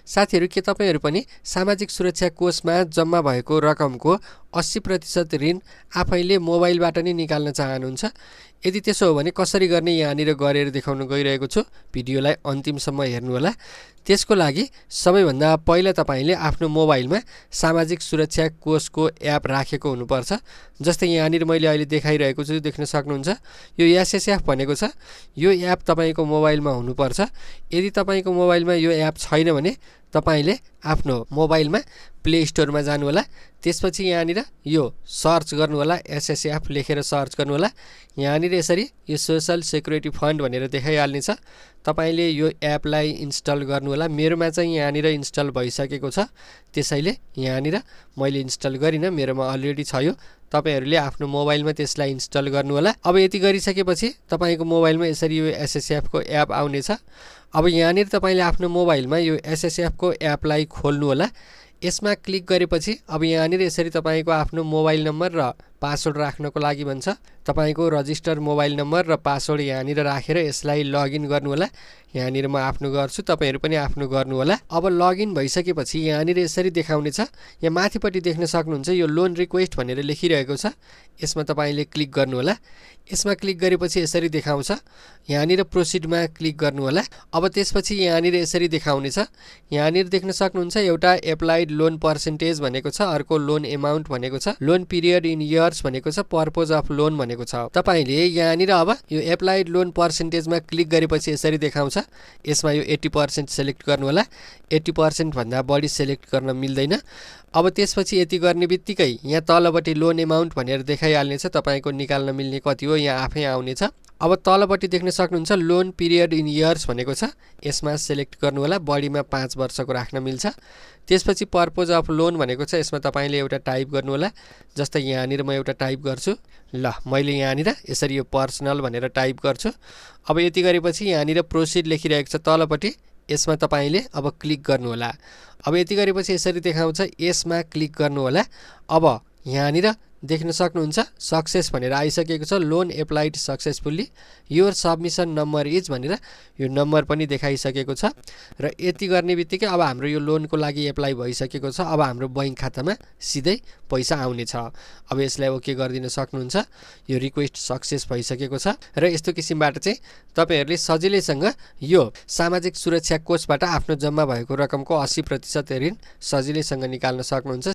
साथीहरू, के तपाईहरू पनि सामाजिक सुरक्षा कोषमा जम्मा भएको रकमको 80% ऋण आफैले मोबाइलबाट नै निकाल्न चाहनुहुन्छ? यदि त्यसो हो भने कसरी गर्ने यहाँनिर गरेर देखाउन गइरहेको छु। भिडियोलाई अन्तिमसम्म हेर्नुहोला। त्यसको लागि सबैभन्दा पहिला तपाईले आफ्नो मोबाइलमा सामाजिक सुरक्षा कोषको एप राखेको हुनुपर्छ। जस्तै यहाँनिर मैले अहिले देखाइरहेको छु, देख्न सक्नुहुन्छ यो एसएसएफ भनेको छ। यो एप तपाईको मोबाइलमा हुनुपर्छ। यदि तपाईको मोबाइलमा यो एप छैन भने तपाईले आफ्नो मोबाइलमा प्ले स्टोरमा जानुहोला। त्यसपछि यहाँनिर यो सर्च गर्नुहोला, एसएसएफ लेखेर सर्च गर्नुहोला। यहाँनिर यसरी यो सोशल सेक्युरिटी फन्ड भनेर देखाइहाल्ने छ। तपाईले यो एपलाई इन्स्टल गर्नुहोला। मेरोमा चाहिँ यहाँनिर इन्स्टल भइसकेको छ, त्यसैले यहाँनिर मैले इन्स्टल गरिनँ, मेरोमा अलरेडी छ यो। तपाईहरूले आफ्नो मोबाइलमा त्यसलाई इन्स्टल गर्नुहोला। अब यति गरिसकेपछि तपाईको मोबाइलमा यसरी यो एसएसएफको एप आउनेछ। अब यहाँनिर तपाईले आफ्नो मोबाइलमा यो एसएसएफको एपलाई खोल्नुहोला। यसमा क्लिक गरेपछि अब यहाँनिर यसरी तपाईको आफ्नो मोबाइल नम्बर र पासवर्ड राख्नको लागि भन्छ। तपाईको रजिस्टर मोबाइल नम्बर र पासवर्ड यहाँनिर राखेर यसलाई लगइन गर्नुहोला। यहाँनिर म आफ्नो गर्छु, तपाईहरू पनि आफ्नो गर्नुहोला। अब लगइन भइसकेपछि यहाँनिर यसरी देखाउने छ। यहाँ माथिपट्टि देख्न सक्नुहुन्छ यो लोन रिक्वेस्ट भनेर लेखिरहेको छ। यसमा तपाईले क्लिक गर्नुहोला। यसमा क्लिक गरेपछि यसरी देखाउँछ। यहाँनिर प्रोसिडमा क्लिक गर्नुहोला। अब त्यसपछि यहाँनिर यसरी देखाउने छ। यहाँनिर देख्न सक्नुहुन्छ एउटा एप्लाइड लोन पर्सेन्टेज भनेको छ, अर्को लोन एमाउन्ट भनेको छ, लोन पिरियड इन इयर्स भनेको छ, पर्पज अफ लोन भनेको छ। तपाईले यहाँनिर अब यो एप्लाइड लोन पर्सेन्टेजमा क्लिक गरेपछि यसरी देखाउँछ। यसमा यो 80% सेलेक्ट गर्नुहोला। 80% भन्दा बढी सेलेक्ट गर्न मिल्दैन। अब त्यसपछि यति गर्ने बित्तिकै यहाँ तलपट्टि लोन एमाउन्ट भनेर देखाइहाल्ने छ। तपाईको निकाल्न मिल्ने कति हो यहाँ आफै आउनेछ। अब तलपट्टि देख्न सक्नुहुन्छ लोन पिरियड इन इयर्स भनेको छ। यसमा सेलेक्ट गर्नुहोला। बढीमा 5 वर्षको राख्न मिल्छ। त्यसपछि पर्पज अफ लोन भनेको छ। यसमा तपाईले एउटा टाइप गर्नुहोला। जस्तै यहाँनिर म एउटा टाइप गर्छु। ल, मैले यहाँनिर यसरी यो पर्सनल भनेर टाइप गर्छु। अब यति गरेपछि यहाँनिर प्रोसिड लेखिरहेको छ तलपट्टि। यसमा तपाईले अब क्लिक गर्नुहोला। अब यति गरेपछि यसरी देखाउँछ, यसमा क्लिक गर्नुहोला। अब यहाँनिर देख्न सक्नुहुन्छ सक्सेस भनेर आइसकेको छ। Loan applied successfully, your submission number is भनेर यो नम्बर पनि देखाइसकेको छ। र यति गर्ने बित्तिकै अब हाम्रो यो लोनको लागि एप्लाई भइसकेको छ। अब हाम्रो बैंक खातामा सिधै पैसा आउनेछ। अब यसलाई ओके गरिदिन सक्नुहुन्छ। यो रिक्वेस्ट सक्सेस भइसकेको छ। र यस्तो किसिमबाट चाहिँ तपाईहरूले सजिलैसँग यो सामाजिक सुरक्षा कोषबाट आफ्नो जम्मा भएको रकमको 80% ऋण सजिलैसँग निकाल्न सक्नुहुन्छ।